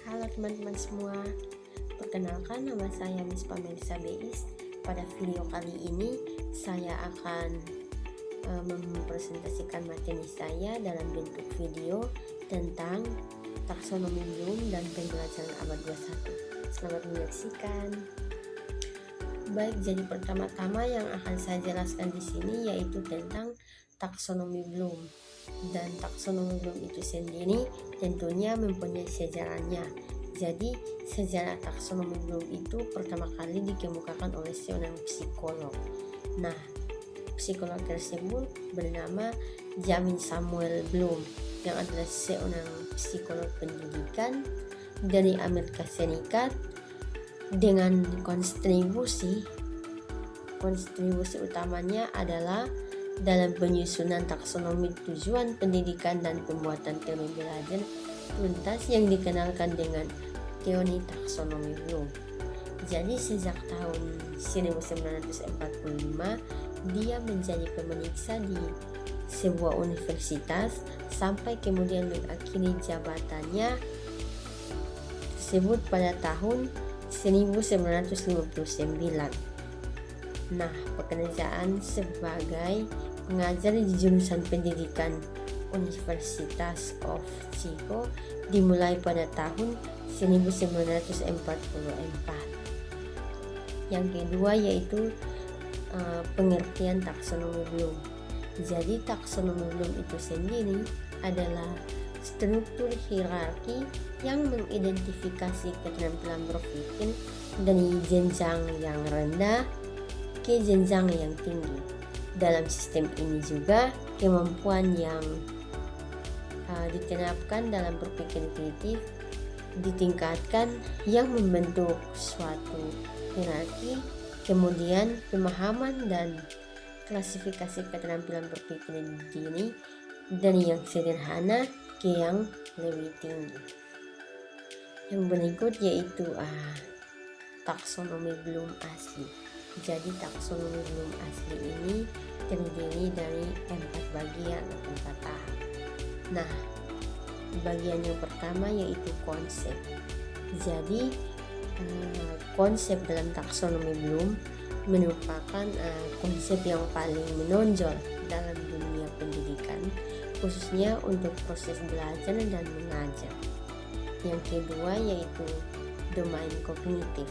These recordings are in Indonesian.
Halo teman-teman semua, perkenalkan nama saya Miss Pamelisa Beis. Pada video kali ini saya akan mempresentasikan materi saya dalam bentuk video tentang taksonomi Bloom dan pembelajaran abad 21. Selamat menyaksikan. Baik, jadi pertama-tama yang akan saya jelaskan di sini yaitu tentang taksonomi Bloom. Dan taksonomi Bloom itu sendiri tentunya mempunyai sejarahnya. Jadi sejarah taksonomi Bloom itu pertama kali dikemukakan oleh seorang psikolog. Nah, psikolog tersebut bernama James Samuel Bloom yang adalah seorang psikolog pendidikan dari Amerika Serikat dengan kontribusi utamanya adalah dalam penyusunan taksonomi tujuan pendidikan dan pembuatan teori belajar tuntas yang dikenalkan dengan teori taksonomi Bloom. Jadi sejak tahun 1945 dia menjadi pemeriksa di sebuah universitas sampai kemudian mengakhiri jabatannya tersebut pada tahun 1959. Nah, pekerjaan sebagai pengajar di jurusan pendidikan Universitas of Chicago dimulai pada tahun 1944. Yang kedua yaitu pengertian taksonomi Bloom. Jadi taksonomi Bloom itu sendiri adalah struktur hierarki yang mengidentifikasi keterampilan berpikir dari jenjang yang rendah ke jenjang yang tinggi. Dalam sistem ini juga kemampuan yang diterapkan dalam berpikir kritis ditingkatkan yang membentuk suatu hierarki. Kemudian pemahaman dan klasifikasi keterampilan berpikir diri dari yang sederhana ke yang lebih tinggi. Yang berikut yaitu taksonomi Bloom asli. Jadi taksonomi Bloom asli ini terdiri dari 4 bagian atau 4 tahap. Nah, bagian yang pertama yaitu konsep. Jadi konsep dalam taksonomi Bloom merupakan konsep yang paling menonjol dalam dunia pendidikan, khususnya untuk proses belajar dan mengajar. Yang kedua yaitu domain kognitif.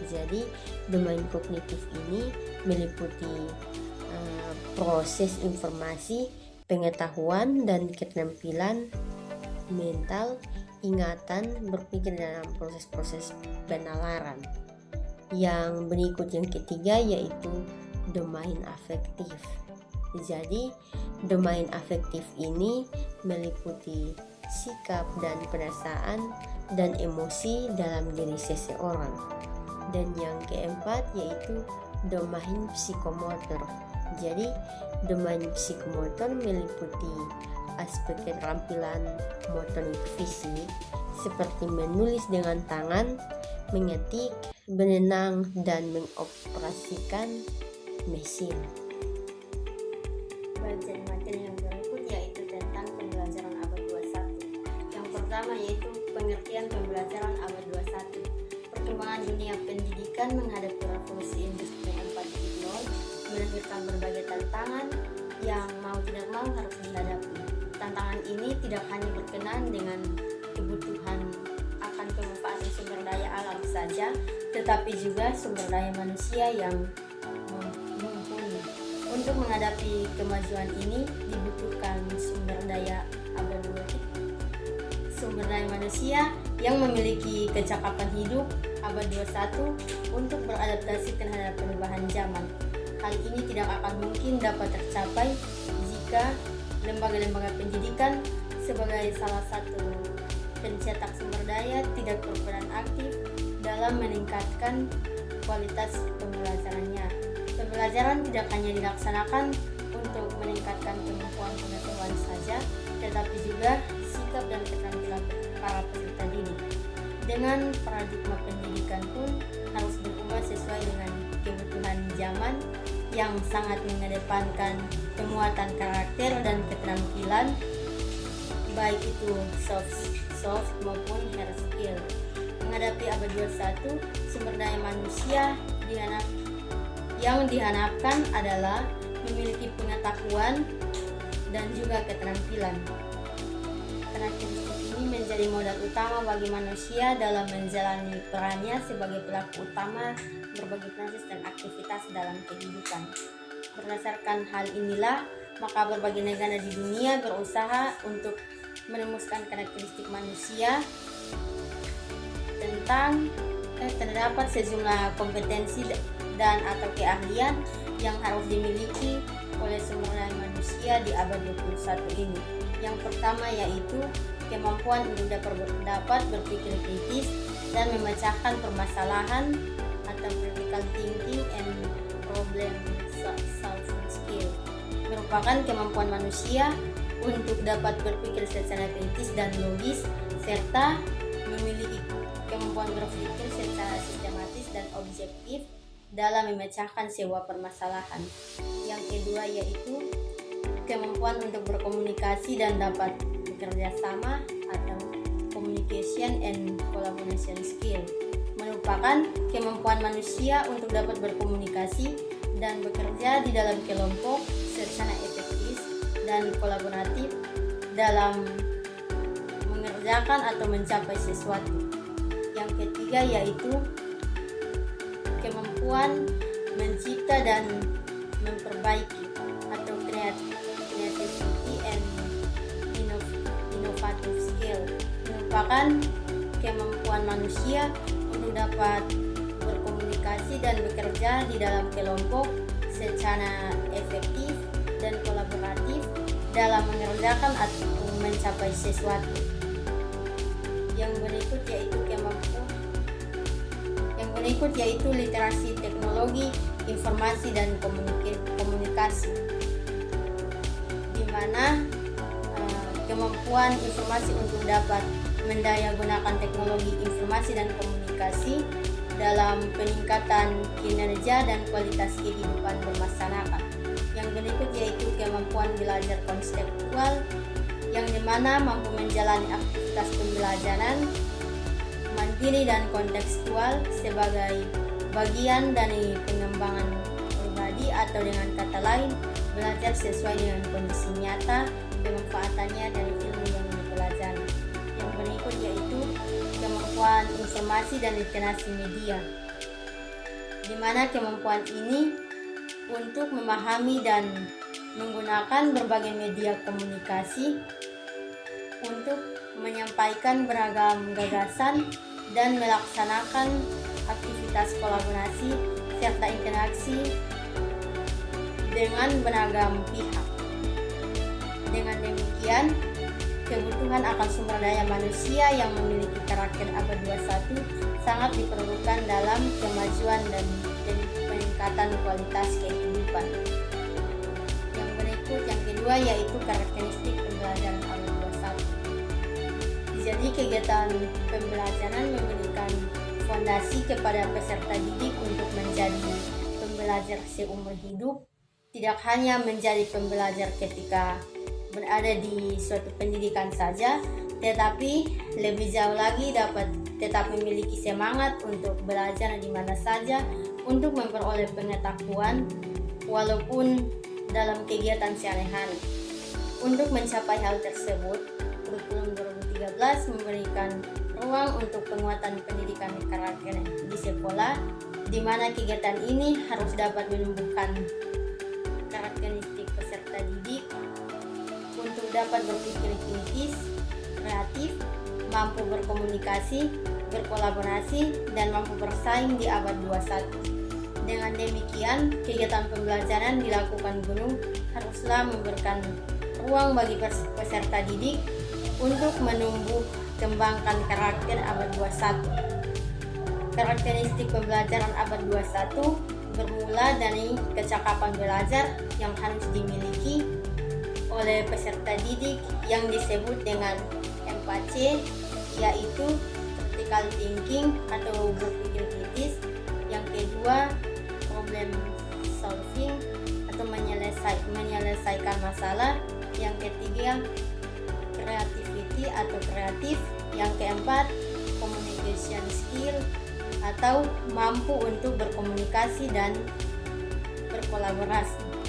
Jadi domain kognitif ini meliputi proses informasi, pengetahuan dan keterampilan mental, ingatan, berpikir dalam proses-proses penalaran. Yang berikut yang ketiga yaitu domain afektif. Jadi domain afektif ini meliputi sikap dan perasaan dan emosi dalam diri seseorang. Dan yang keempat yaitu domain psikomotor. Jadi domain psikomotor meliputi aspek keterampilan motorik fisik seperti menulis dengan tangan, mengetik, berenang, dan mengoperasikan mesin. Bagian materi yang berikut yaitu tentang pembelajaran abad 21. Yang pertama yaitu pengertian pembelajaran abad 21. Perkembangan dunia pendidikan menghadapi revolusi industri 4.0 melahirkan berbagai tantangan yang mau tidak mau harus dihadapi. Tantangan ini tidak hanya berkenaan dengan kebutuhan akan pemanfaatan sumber daya alam saja, tetapi juga sumber daya manusia yang mumpuni. Untuk menghadapi kemajuan ini dibutuhkan sumber daya manusia yang memiliki kecakapan hidup abad 21 untuk beradaptasi terhadap perubahan zaman. Hal ini tidak akan mungkin dapat tercapai jika lembaga-lembaga pendidikan sebagai salah satu pencetak sumber daya tidak berperan aktif dalam meningkatkan kualitas pembelajarannya. Pembelajaran tidak hanya dilaksanakan untuk meningkatkan kemampuan pengetahuan saja, tetapi juga sikap dan keterampilan para peserta didik. Dengan paradigma pendidikan pun harus berubah sesuai dengan kebutuhan zaman yang sangat mengedepankan penguatan karakter dan keterampilan baik itu soft maupun hard skill. Menghadapi abad 21, sumber daya manusia yang diharapkan adalah memiliki pengetahuan dan juga keterampilan. Karakteristik ini menjadi modal utama bagi manusia dalam menjalani perannya sebagai pelaku utama berbagai proses dan aktivitas dalam kehidupan. Berdasarkan hal inilah, maka berbagai negara di dunia berusaha untuk menemukan karakteristik manusia terdapat sejumlah kompetensi dan atau keahlian yang harus dimiliki oleh sumber daya manusia di abad 21 ini. Yang pertama yaitu kemampuan untuk dapat berpikir kritis dan memecahkan permasalahan atau critical thinking and problem solving skill. Merupakan kemampuan manusia untuk dapat berpikir secara kritis dan logis serta memiliki kemampuan berpikir secara sistematis dan objektif dalam memecahkan sebuah permasalahan. Yang kedua yaitu kemampuan untuk berkomunikasi dan dapat bekerja sama atau communication and collaboration skill. Merupakan kemampuan manusia untuk dapat berkomunikasi dan bekerja di dalam kelompok secara efektif dan kolaboratif dalam mengerjakan atau mencapai sesuatu. Yang ketiga yaitu kemampuan mencipta dan memperbaiki atau creativity and innovative skill. Merupakan kemampuan manusia untuk dapat berkomunikasi dan bekerja di dalam kelompok secara efektif dan kolaboratif dalam mengerjakan atau mencapai sesuatu. Yang berikut yaitu literasi teknologi, informasi dan komunikasi, di mana kemampuan informasi untuk dapat mendayagunakan teknologi informasi dan komunikasi dalam peningkatan kinerja dan kualitas kehidupan bermasyarakat. Yang berikut yaitu kemampuan belajar konseptual, yang dimana mampu menjalani aktivitas pembelajaran mandiri dan kontekstual sebagai bagian dari pengembangan pribadi atau dengan kata lain belajar sesuai dengan kondisi nyata pemanfaatannya dari ilmu yang dipelajari. Yang berikut yaitu kemampuan informasi dan literasi media, di mana kemampuan ini untuk memahami dan menggunakan berbagai media komunikasi untuk menyampaikan beragam gagasan dan melaksanakan aktivitas kolaborasi serta interaksi dengan beragam pihak. Dengan demikian, kebutuhan akan sumber daya manusia yang memiliki karakter abad 21 sangat diperlukan dalam kemajuan dan peningkatan kualitas kehidupan. Yang berikut, yang kedua yaitu karakteristik pembelajaran abad 21. Jadi kegiatan pembelajaran memberikan fondasi kepada peserta didik untuk menjadi pembelajar seumur hidup, tidak hanya menjadi pembelajar ketika berada di suatu pendidikan saja, tetapi lebih jauh lagi dapat tetap memiliki semangat untuk belajar di mana saja untuk memperoleh pengetahuan walaupun dalam kegiatan sehari-hari. Untuk mencapai hal tersebut, kurikulum 2013 memberikan ruang untuk penguatan pendidikan karakter di sekolah, di mana kegiatan ini harus dapat menumbuhkan karakteristik peserta didik untuk dapat berpikir kritis, kreatif, mampu berkomunikasi, berkolaborasi, dan mampu bersaing di abad 21. Dengan demikian, kegiatan pembelajaran dilakukan guru haruslah memberikan ruang bagi peserta didik untuk menumbuh kembangkan karakter abad 21. Karakteristik pembelajaran abad 21 bermula dari kecakapan belajar yang harus dimiliki oleh peserta didik yang disebut dengan 4C, yaitu critical thinking atau berpikir kritis. Yang kedua, problem solving atau menyelesaikan masalah. Yang ketiga, creativity atau kreatif. Yang keempat, communication skill atau mampu untuk berkomunikasi dan berkolaborasi.